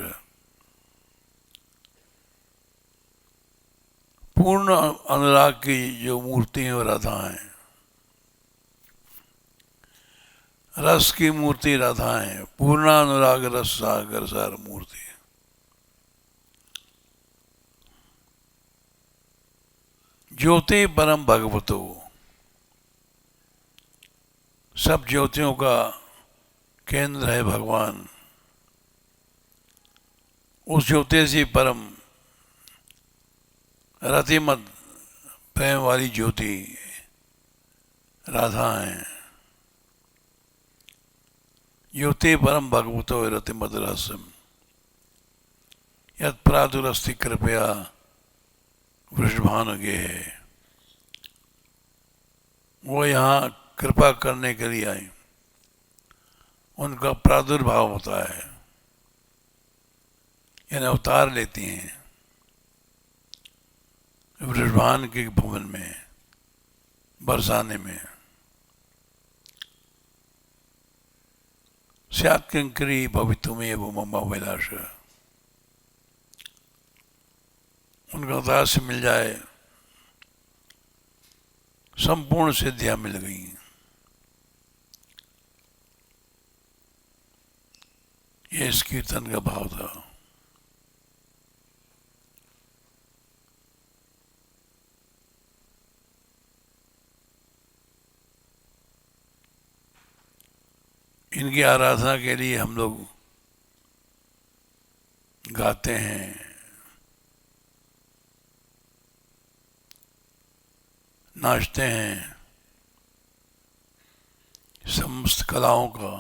पूर्ण अनुराग की जो मूर्ति है वो राधा है। रस की मूर्ति राधा है, पूर्ण अनुराग रस सागर सार मूर्ति। ज्योति परम भगवतो, सब ज्योतियों का केंद्र है भगवान। उस ज्योति से परम रतिमत प्रेम वाली ज्योति राधा है। ज्योति परम भगवतो रतिमत रसम यत् प्रादुरस्ति कृपया वृषभानुगे है। वो यहाँ कृपा करने के लिए आए, उनका प्रादुर्भाव होता है, यानी अवतार लेती हैं वृषभान के भवन में बरसाने में। स्यात् किंकरी भवितुमेव मम अभिलाष, उनका दास से मिल जाए संपूर्ण सिद्धियां मिल गई। ये इस कीर्तन का भाव था। इनकी आराधना के लिए हम लोग गाते हैं, नाचते हैं। समस्त कलाओं का,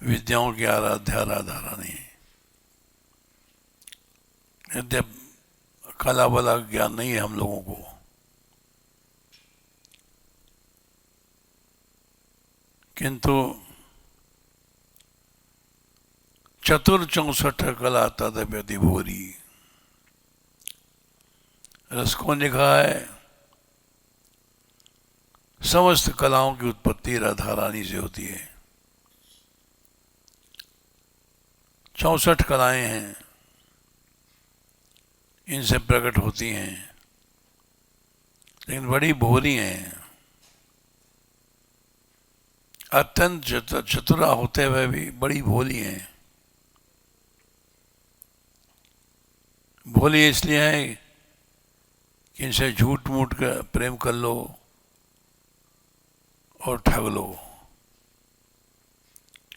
विद्याओं की आराध्या राधा रानी। यद्यप कला वाला ज्ञान नहीं है हम लोगों को, किंतु चतुर 64 कला तदव्यति भोरी। रस को लिखा है समस्त कलाओं की उत्पत्ति राधा रानी से होती है। 64 कलाएं हैं, इनसे प्रकट होती हैं, लेकिन बड़ी भोली हैं। अत्यंत चतुरा होते हुए भी बड़ी भोली हैं। भोली इसलिए है कि इनसे झूठ मूठ का प्रेम कर लो और ठग लो,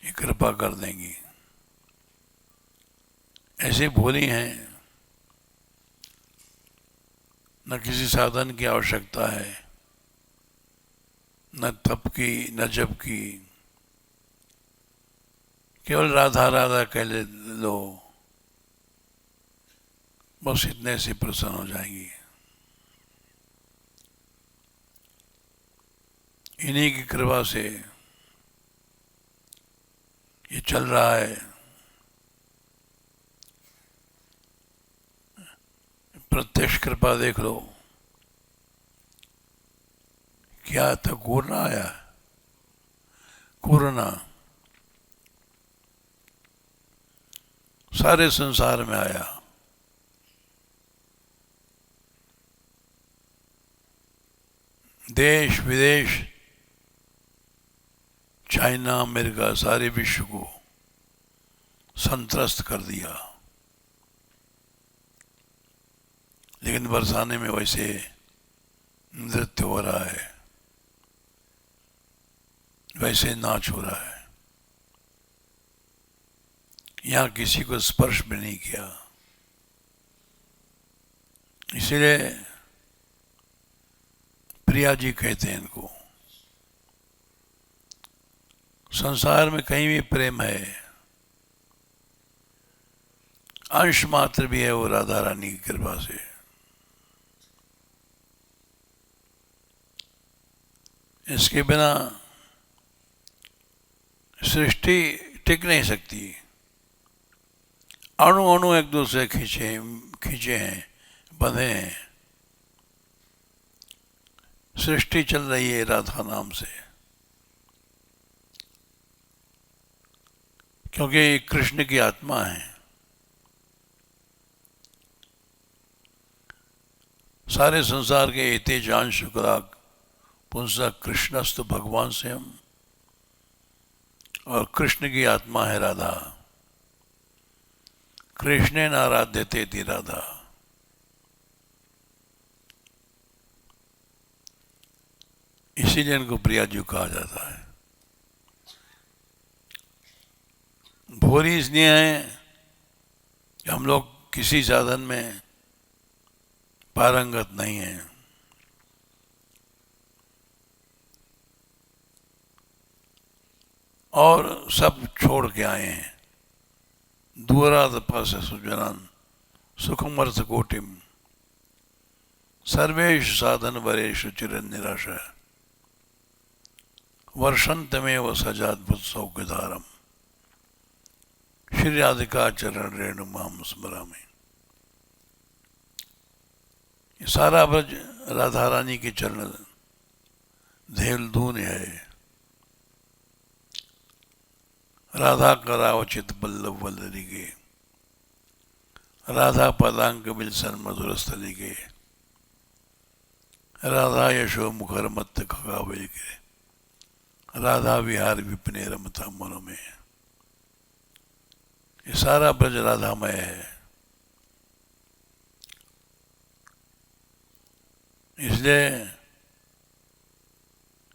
ये कृपा कर देंगी। ऐसे भोली हैं, न किसी साधन की आवश्यकता है, न तप की न जप की, केवल राधा राधा कह लो, बस इतने से प्रसन्न हो जाएंगी। इन्हीं की कृपा से ये चल रहा है। प्रत्यक्ष कृपा देख लो, क्या था, कोरोना आया, कोरोना सारे संसार में आया। देश विदेश, चाइना अमेरिका, सारे विश्व को संत्रस्त कर दिया। लेकिन बरसाने में वैसे नृत्य हो रहा है, वैसे नाच हो रहा है। यहां किसी को स्पर्श भी नहीं किया। इसलिए प्रिया जी कहते हैं इनको, संसार में कहीं भी प्रेम है, अंश मात्र भी है, वो राधा रानी की कृपा से। इसके बिना सृष्टि टिक नहीं सकती। अणु अणु एक दूसरे खींचे हैं, बंधे हैं। सृष्टि चल रही है राधा नाम से, क्योंकि कृष्ण की आत्मा है। सारे संसार के एतेजान शुक्राक पुंसा कृष्णस्तु भगवान से हम, और कृष्ण की आत्मा है राधा। कृष्ण नाराध्यते थी राधा। इसीलिए इनको प्रियाजू कहा जाता है। भोरी इसलिए है कि हम लोग किसी साधन में पारंगत नहीं है। और सब छोड़ के आए हैं। दूरादपास सुजनान सुखम अर्थ कोटिम सर्वेश साधन वरेश चिरन निराशा वर्षंतमेव सजाद्भुत सौख्यधारम श्री राधिका चरण रेणु माम स्मरामि। ये सारा ब्रज राधा रानी के चरण धेलधून है। राधा करावचित बल्लभ वल्लरी के, राधा पदांक बिलसन मधुर स्थली के, राधा यशो मुखर मत खगावे के, राधा विहार विपने रमता मनो में। ये सारा ब्रज राधामय है। इसलिए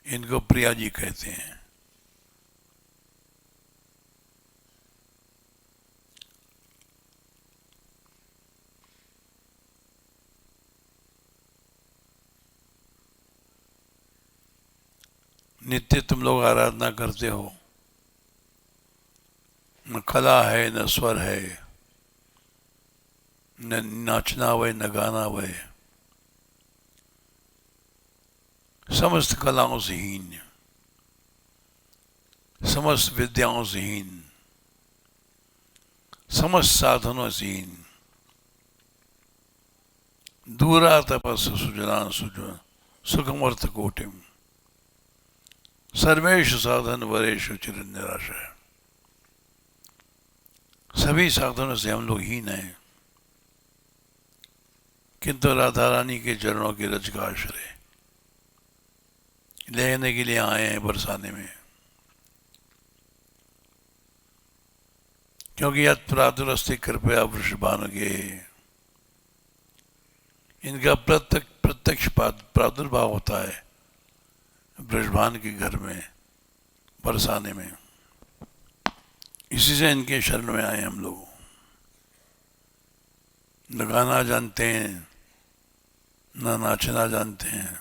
इनको प्रिया जी कहते हैं। नित्य तुम लोग आराधना करते हो। न कला है, न स्वर है, न नाचना वै, न गाना वै, समस्त कलाओं से हीन, समस्त विद्याओं से हीन, समस्त साधनों से हीन, दूरा तपस सुजनान सुजन सुखमर्थ कोटिम सर्वेश साधन वरेश चिरन निराशा। सभी साधनों से हम लोग हीन हैं, किंतु राधा रानी के चरणों की रज का आश्रय लेने के लिए आए हैं बरसाने में। क्योंकि यद प्रादुरस्ति कृपया वृषभान के, इनका प्रत्यक्ष प्रादुर्भाव होता है ब्रजभान के घर में बरसाने में। इसी से इनके शरण में आए हम लोग। न गाना जानते हैं, न नाचना जानते हैं,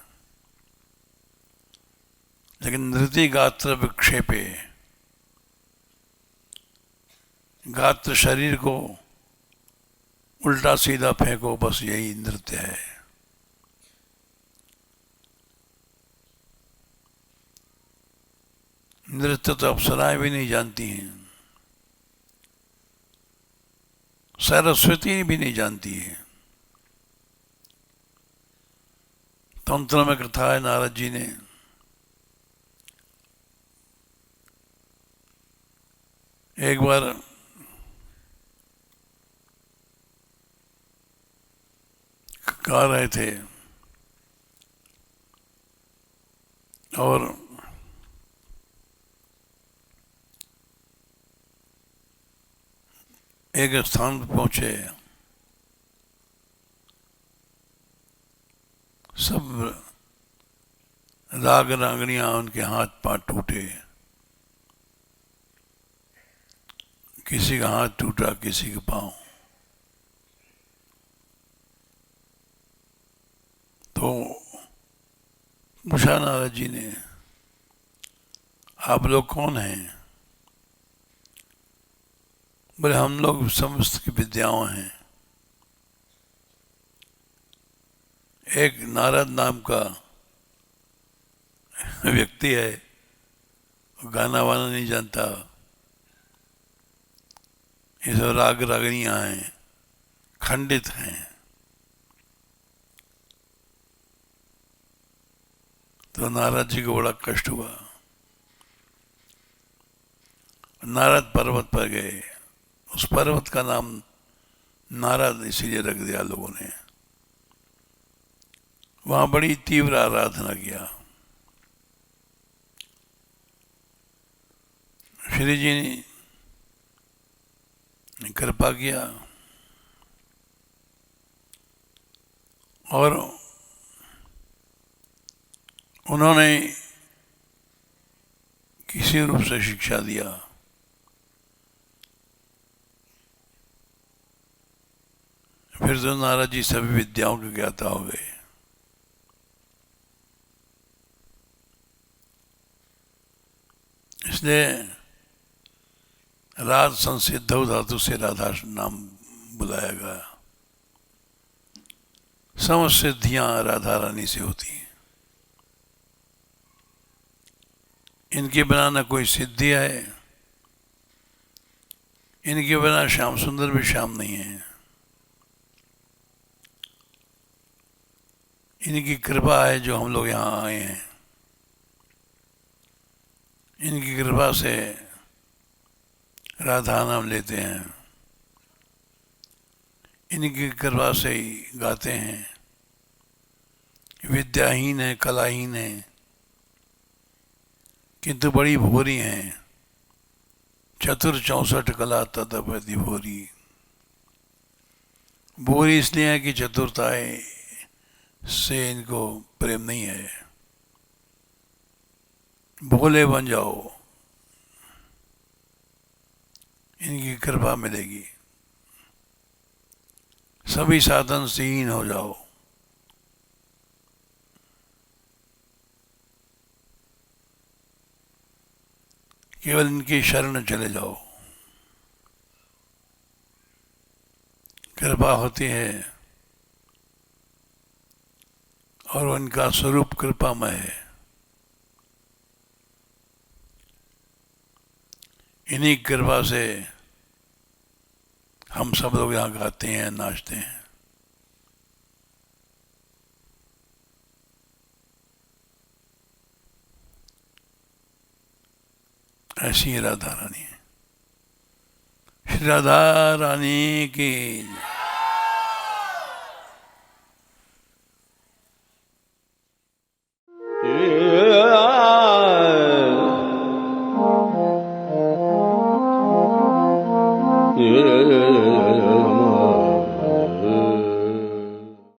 लेकिन नृत्य गात्र विक्षेपे, गात्र शरीर को उल्टा सीधा फेंको, बस यही नृत्य है। नृत्य तो अप्सराएं भी नहीं जानती हैं, सरस्वती भी नहीं जानती है। तंत्र में कथा है, नारद जी ने एक बार गा रहे थे और एक स्थान पर पहुंचे। सब राग रागणियां उनके हाथ पांव टूटे। किसी का हाथ टूटा, किसी का पांव। तो पूछा नारद जी ने, आप लोग कौन हैं? बोले हम लोग समस्त की विद्याओं हैं। एक नारद नाम का व्यक्ति है, गाना वाना नहीं जानता, ये सब राग रागणियां हैं, खंडित हैं। तो नारद जी को बड़ा कष्ट हुआ। नारद पर्वत पर गए। उस पर्वत का नाम नारद इसीलिए रख दिया लोगों ने। वहाँ बड़ी तीव्र आराधना किया। श्री जी ने कृपा किया और उन्होंने किसी रूप से शिक्षा दिया। फिर तो नारद जी सभी विद्याओं के ज्ञाता हो गए। इसलिए राध संसिद्ध धातु से राधा नाम बुलाया गया। समस्त सिद्धियां राधा रानी से होती हैं। इनके बिना न कोई सिद्धि है, इनके बिना श्याम सुंदर भी श्याम नहीं है। इनकी कृपा है जो हम लोग यहाँ आए हैं। इनकी कृपा से राधा नाम लेते हैं, इनकी कृपा से ही गाते हैं। विद्याहीन है, कलाहीन है, किंतु बड़ी भोरी हैं। चतुर 64 कला तदपति भोरी। भोरी इसलिए है कि चतुरता से इनको प्रेम नहीं है। भोले बन जाओ, इनकी कृपा मिलेगी। सभी साधन से हीन हो जाओ, केवल इनकी शरण चले जाओ। कृपा होती है और उनका स्वरूप कृपामय है। इन्हीं कृपा से हम सब लोग यहाँ गाते हैं, नाचते हैं। ऐसी राधा रानी है। श्री राधा रानी की